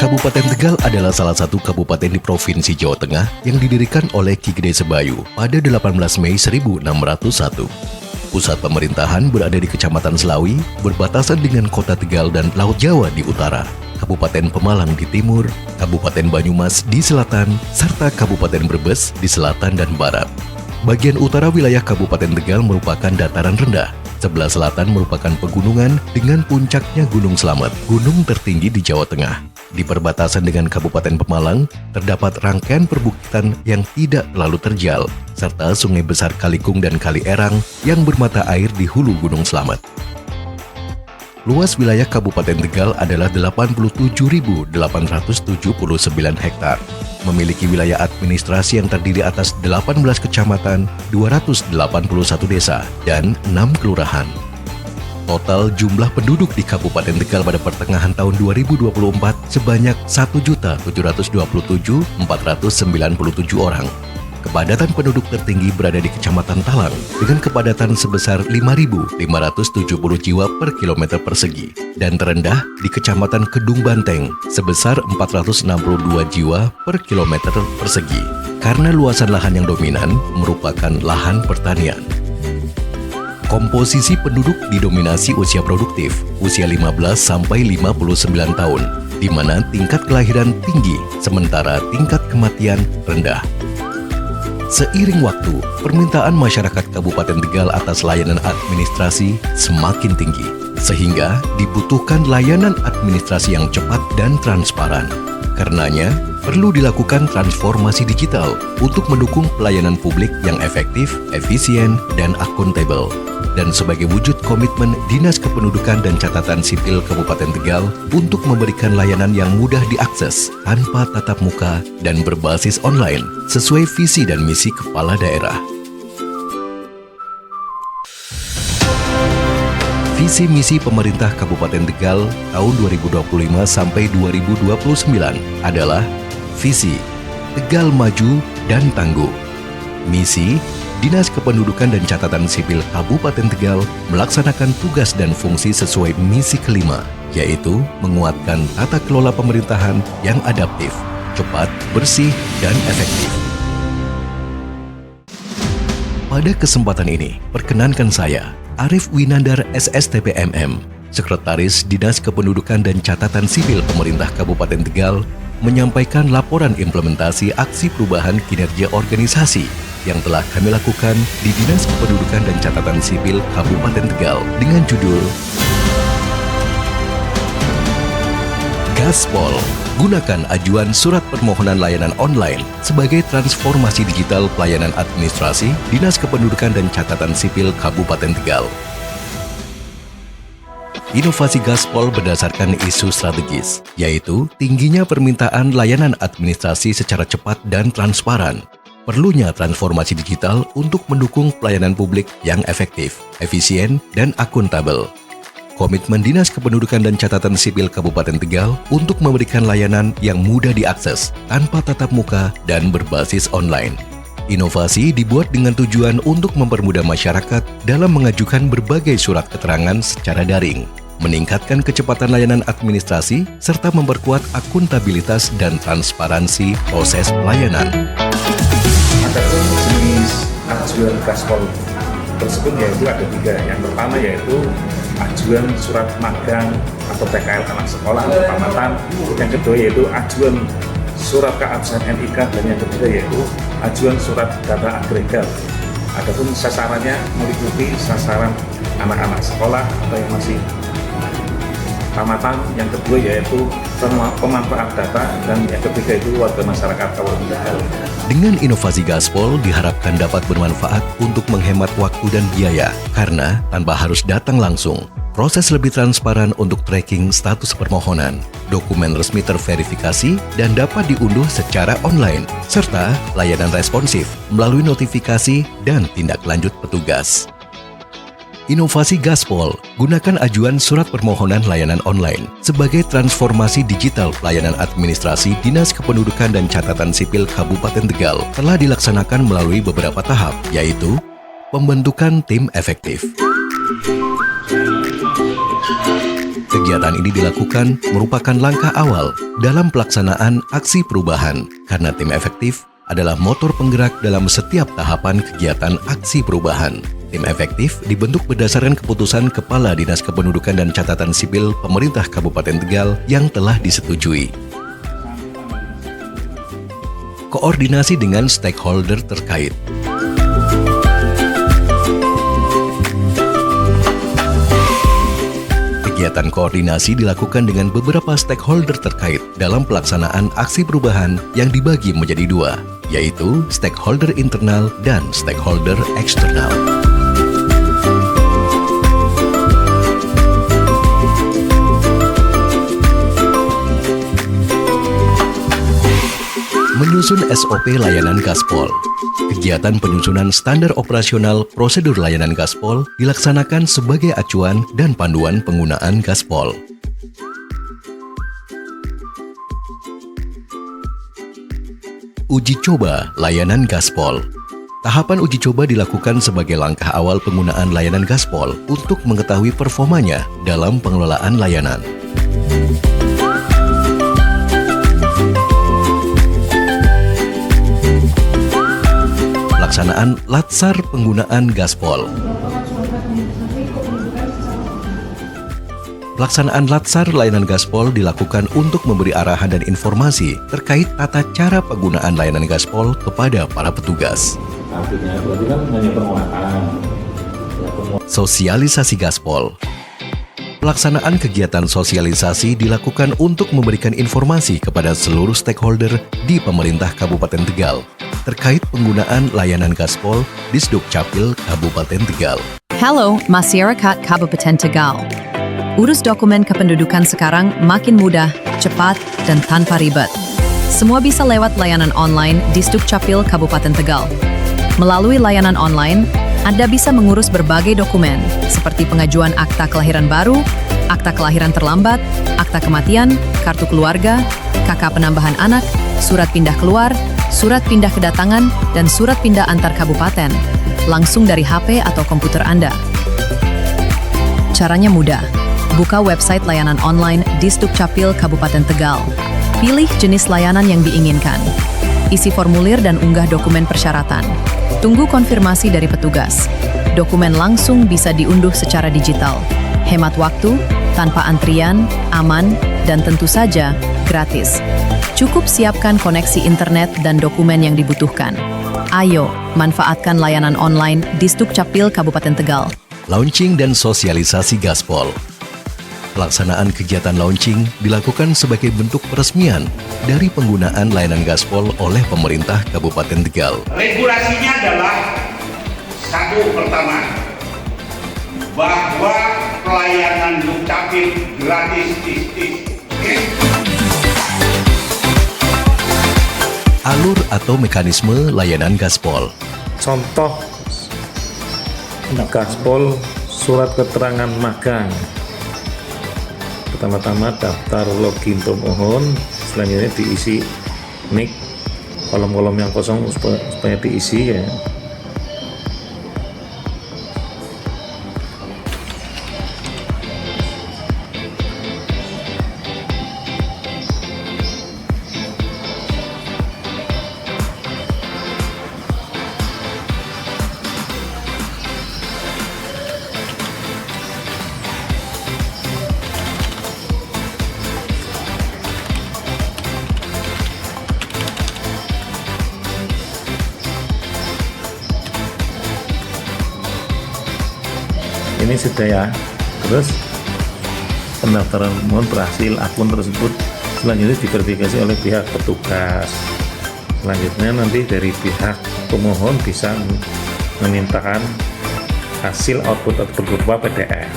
Kabupaten Tegal adalah salah satu kabupaten di Provinsi Jawa Tengah yang didirikan oleh Ki Gede Sebayu pada 18 Mei 1601. Pusat pemerintahan berada di Kecamatan Selawi, berbatasan dengan Kota Tegal dan Laut Jawa di utara, Kabupaten Pemalang di timur, Kabupaten Banyumas di selatan, serta Kabupaten Brebes di selatan dan barat. Bagian utara wilayah Kabupaten Tegal merupakan dataran rendah. Sebelah selatan merupakan pegunungan dengan puncaknya Gunung Slamet, gunung tertinggi di Jawa Tengah. Di perbatasan dengan Kabupaten Pemalang, terdapat rangkaian perbukitan yang tidak terlalu terjal, serta sungai besar Kalikung dan Kali Erang yang bermata air di hulu Gunung Slamet. Luas wilayah Kabupaten Tegal adalah 87.879 hektar. Memiliki wilayah administrasi yang terdiri atas 18 kecamatan, 281 desa, dan 6 kelurahan. Total jumlah penduduk di Kabupaten Tegal pada pertengahan tahun 2024 sebanyak 1.727.497 orang. Kepadatan penduduk tertinggi berada di Kecamatan Talang dengan kepadatan sebesar 5.570 jiwa per kilometer persegi dan terendah di Kecamatan Kedung Banteng sebesar 462 jiwa per kilometer persegi karena luasan lahan yang dominan merupakan lahan pertanian. Komposisi penduduk didominasi usia produktif, usia 15 sampai 59 tahun, di mana tingkat kelahiran tinggi sementara tingkat kematian rendah. Seiring waktu, permintaan masyarakat Kabupaten Tegal atas layanan administrasi semakin tinggi, sehingga dibutuhkan layanan administrasi yang cepat dan transparan. Karenanya, perlu dilakukan transformasi digital untuk mendukung pelayanan publik yang efektif, efisien, dan akuntabel. Dan sebagai wujud komitmen Dinas Kependudukan dan Catatan Sipil Kabupaten Tegal untuk memberikan layanan yang mudah diakses tanpa tatap muka dan berbasis online sesuai visi dan misi kepala daerah. Visi misi pemerintah Kabupaten Tegal tahun 2025 sampai 2029 adalah visi Tegal Maju dan Tangguh. Misi Dinas Kependudukan dan Catatan Sipil Kabupaten Tegal melaksanakan tugas dan fungsi sesuai misi kelima, yaitu menguatkan tata kelola pemerintahan yang adaptif, cepat, bersih, dan efektif. Pada kesempatan ini, perkenankan saya, Arif Winandar SSTP MM, Sekretaris Dinas Kependudukan dan Catatan Sipil Pemerintah Kabupaten Tegal, menyampaikan laporan implementasi aksi perubahan kinerja organisasi yang telah kami lakukan di Dinas Kependudukan dan Catatan Sipil Kabupaten Tegal dengan judul Gaspol, gunakan ajuan surat permohonan layanan online sebagai transformasi digital pelayanan administrasi Dinas Kependudukan dan Catatan Sipil Kabupaten Tegal. Inovasi Gaspol berdasarkan isu strategis, yaitu tingginya permintaan layanan administrasi secara cepat dan transparan. Perlunya transformasi digital untuk mendukung pelayanan publik yang efektif, efisien, dan akuntabel. Komitmen Dinas Kependudukan dan Catatan Sipil Kabupaten Tegal untuk memberikan layanan yang mudah diakses, tanpa tatap muka, dan berbasis online. Inovasi dibuat dengan tujuan untuk mempermudah masyarakat dalam mengajukan berbagai surat keterangan secara daring, meningkatkan kecepatan layanan administrasi, serta memperkuat akuntabilitas dan transparansi proses pelayanan. Adapun jenis ajuan Gaspol tersebut yaitu ada 3. Yang pertama yaitu ajuan surat magang atau PKL anak sekolah atau tamatan. Yang kedua yaitu ajuan surat keabsahan NIK, dan yang ketiga yaitu ajuan surat data agregat. Adapun sasarannya meliputi sasaran anak-anak sekolah atau yang masih tamatan, yang kedua yaitu pemanfaat data, dan yang ketiga itu warga masyarakat Kabupaten Tegal. Dengan inovasi Gaspol diharapkan dapat bermanfaat untuk menghemat waktu dan biaya, karena tanpa harus datang langsung, proses lebih transparan untuk tracking status permohonan, dokumen resmi terverifikasi dan dapat diunduh secara online, serta layanan responsif melalui notifikasi dan tindak lanjut petugas. Inovasi Gaspol, gunakan ajuan surat permohonan layanan online sebagai transformasi digital pelayanan administrasi Dinas Kependudukan dan Catatan Sipil Kabupaten Tegal telah dilaksanakan melalui beberapa tahap, yaitu pembentukan tim efektif, Kegiatan ini dilakukan merupakan langkah awal dalam pelaksanaan aksi perubahan karena tim efektif adalah motor penggerak dalam setiap tahapan kegiatan aksi perubahan. Tim efektif dibentuk berdasarkan keputusan Kepala Dinas Kependudukan dan Catatan Sipil Pemerintah Kabupaten Tegal yang telah disetujui. Koordinasi dengan stakeholder terkait. Kegiatan koordinasi dilakukan dengan beberapa stakeholder terkait dalam pelaksanaan aksi perubahan yang dibagi menjadi dua, yaitu stakeholder internal dan stakeholder eksternal. Menyusun SOP layanan Gaspol. Kegiatan penyusunan standar operasional prosedur layanan Gaspol dilaksanakan sebagai acuan dan panduan penggunaan Gaspol. Uji coba layanan Gaspol. Tahapan uji coba dilakukan sebagai langkah awal penggunaan layanan Gaspol untuk mengetahui performanya dalam pengelolaan layanan. Pelaksanaan Latsar penggunaan Gaspol. Pelaksanaan Latsar layanan Gaspol dilakukan untuk memberi arahan dan informasi terkait tata cara penggunaan layanan Gaspol kepada para petugas. Artinya berarti kan hanya penguatan. Sosialisasi Gaspol. Pelaksanaan kegiatan sosialisasi dilakukan untuk memberikan informasi kepada seluruh stakeholder di pemerintah Kabupaten Tegal terkait penggunaan layanan Gaspol di Sdukcapil Kabupaten Tegal. Halo, masyarakat Kabupaten Tegal. Urus dokumen kependudukan sekarang makin mudah, cepat, dan tanpa ribet. Semua bisa lewat layanan online di Sdukcapil Kabupaten Tegal. Melalui layanan online, Anda bisa mengurus berbagai dokumen, seperti pengajuan akta kelahiran baru, akta kelahiran terlambat, akta kematian, kartu keluarga, KK penambahan anak, surat pindah keluar, surat pindah kedatangan, dan surat pindah antar kabupaten, langsung dari HP atau komputer Anda. Caranya mudah. Buka website layanan online di Sdukcapil Kabupaten Tegal. Pilih jenis layanan yang diinginkan. Isi formulir dan unggah dokumen persyaratan. Tunggu konfirmasi dari petugas. Dokumen langsung bisa diunduh secara digital. Hemat waktu, tanpa antrian, aman, dan tentu saja gratis. Cukup siapkan koneksi internet dan dokumen yang dibutuhkan. Ayo, manfaatkan layanan online di Sdukcapil Kabupaten Tegal. Launching dan sosialisasi Gaspol. Pelaksanaan kegiatan launching dilakukan sebagai bentuk peresmian dari penggunaan layanan Gaspol oleh pemerintah Kabupaten Tegal. Regulasinya adalah satu pertama, bahwa pelayanan Dukcapil gratis. Alur atau mekanisme layanan Gaspol. Contoh Gaspol surat keterangan magang. Pertama-tama daftar login pemohon, selanjutnya diisi nick, kolom-kolom yang kosong supaya diisi ya. Ini sudah ya. Terus pendaftaran pemohon berhasil, akun tersebut selanjutnya diverifikasi oleh pihak petugas. Selanjutnya nanti dari pihak pemohon bisa memintakan hasil output berupa PDF.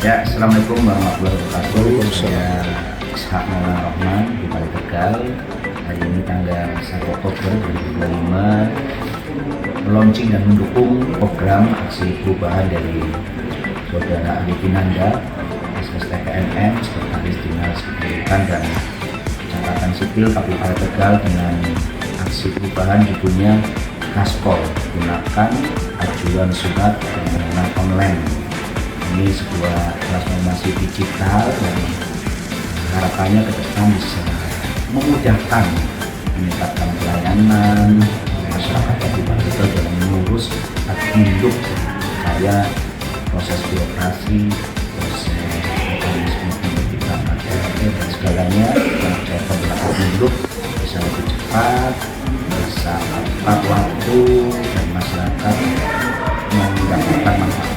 Ya, Assalamualaikum warahmatullahi wabarakatuh. Saya Ishak Maulana Rahman, Bupati Tegal. Hari ini tanggal 1 Oktober 2025, launching dan mendukung program aksi perubahan dari Saudara Andi Kinanda, SSTPNM, Sekretaris Dinas Kependudukan dan Catatan Sipil Kabupaten Tegal dengan aksi perubahan judulnya Gaspol, gunakan ajuan surat permohonan online. Ini sebuah transformasi digital yang harapannya ke depan bisa memudahkan meningkatkan pelayanan masyarakat Kabupaten Tegal dalam mengurus induk supaya proses birokrasi, proses mekanisme pendidikan dan segalanya yang terkait dengan induk bisa lebih cepat, bisa tepat waktu dan masyarakat mendapatkan manfaat.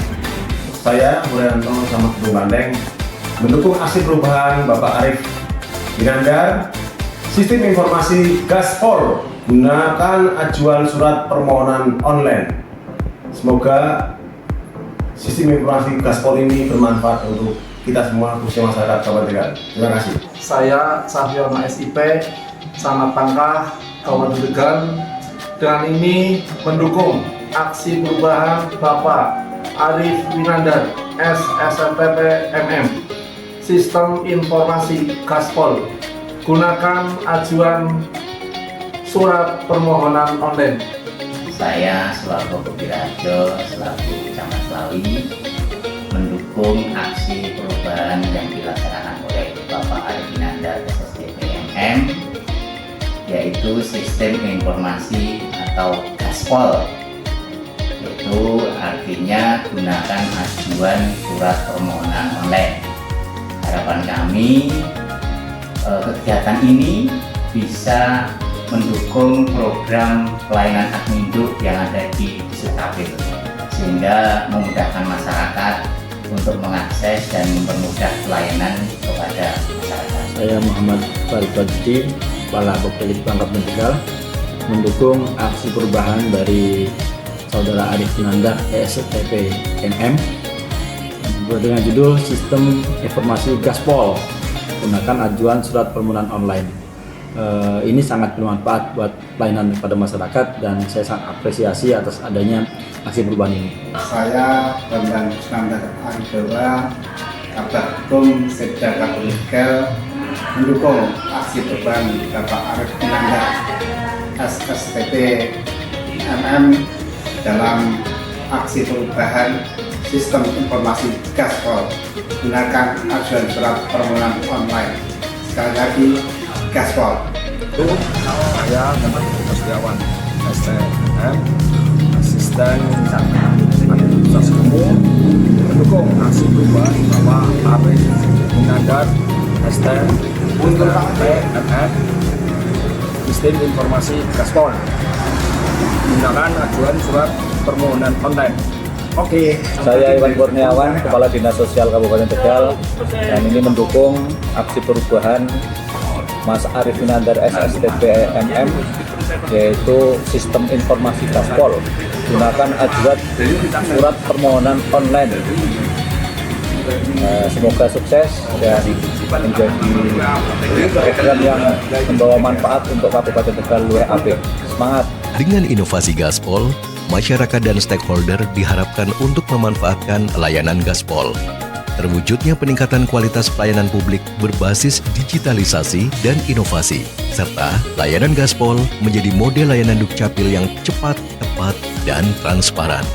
Saya Murianto Samad Bandeng mendukung aksi perubahan Bapak Arif Winandar. Sistem informasi Gaspol, gunakan ajuan surat permohonan online. Semoga sistem informasi Gaspol ini bermanfaat untuk kita semua, khususnya masyarakat Kabupaten Tegal. Terima kasih. Saya Safiono SIP, Camat Pangkah, Kabupaten Tegal. Dengan ini mendukung aksi perubahan Bapak Arif Winandar, SSTP MM, Sistem Informasi Gaspol, gunakan ajuan surat permohonan online. Saya selaku Kopirajo, selaku Camat Slawi, mendukung aksi perubahan yang dilaksanakan oleh Bapak Arif Winandar SSTP MM, yaitu Sistem Informasi atau Gaspol. Itu artinya gunakan ajuan surat permohonan online. Harapan kami kegiatan ini bisa mendukung program pelayanan Adminduk yang ada di Distrik, sehingga memudahkan masyarakat untuk mengakses dan mempermudah pelayanan kepada masyarakat. Saya Muhammad Farid Badudin, Kepala Bappelit Pangkep Tegal, mendukung aksi perubahan dari Saudara Arif Winandar SSTP MM dengan judul Sistem Informasi Gaspol, gunakan ajuan surat permohonan online. Ini sangat bermanfaat buat pelayanan kepada masyarakat dan saya sangat apresiasi atas adanya aksi perubahan ini. Saya Bambang Iskandar Aridola, Kabak Hukum Sekda Kabupaten Tegal, mendukung aksi perubahan Bapak Arif Winandar SSTP MM dalam aksi perubahan Sistem Informasi Gaspol, gunakan ajuan surat permohonan online. Sekali lagi, Gaspol. Saya Setiawan STM, asisten administrasi umum, mendukung aksi perubahan Bapak Arif Winandar STM MM, Sistem Informasi Gaspol, gunakan ajuan surat permohonan online. Oke. Saya Iwan Kurniawan, Kepala Dinas Sosial Kabupaten Tegal, dan ini mendukung aksi perubahan Mas Arif Winandar SSTP MM, yaitu Sistem Informasi Gaspol, gunakan ajuan surat permohonan online. Semoga sukses dan menjadi program yang membawa manfaat untuk Kabupaten Tegal WAP. Semangat! Dengan inovasi Gaspol, masyarakat dan stakeholder diharapkan untuk memanfaatkan layanan Gaspol. Terwujudnya peningkatan kualitas pelayanan publik berbasis digitalisasi dan inovasi, serta layanan Gaspol menjadi model layanan Dukcapil yang cepat, tepat, dan transparan.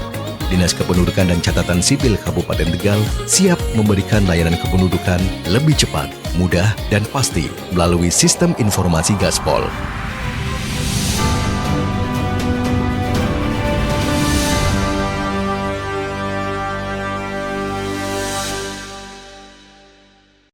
Dinas Kependudukan dan Catatan Sipil Kabupaten Tegal siap memberikan layanan kependudukan lebih cepat, mudah, dan pasti melalui sistem informasi Gaspol.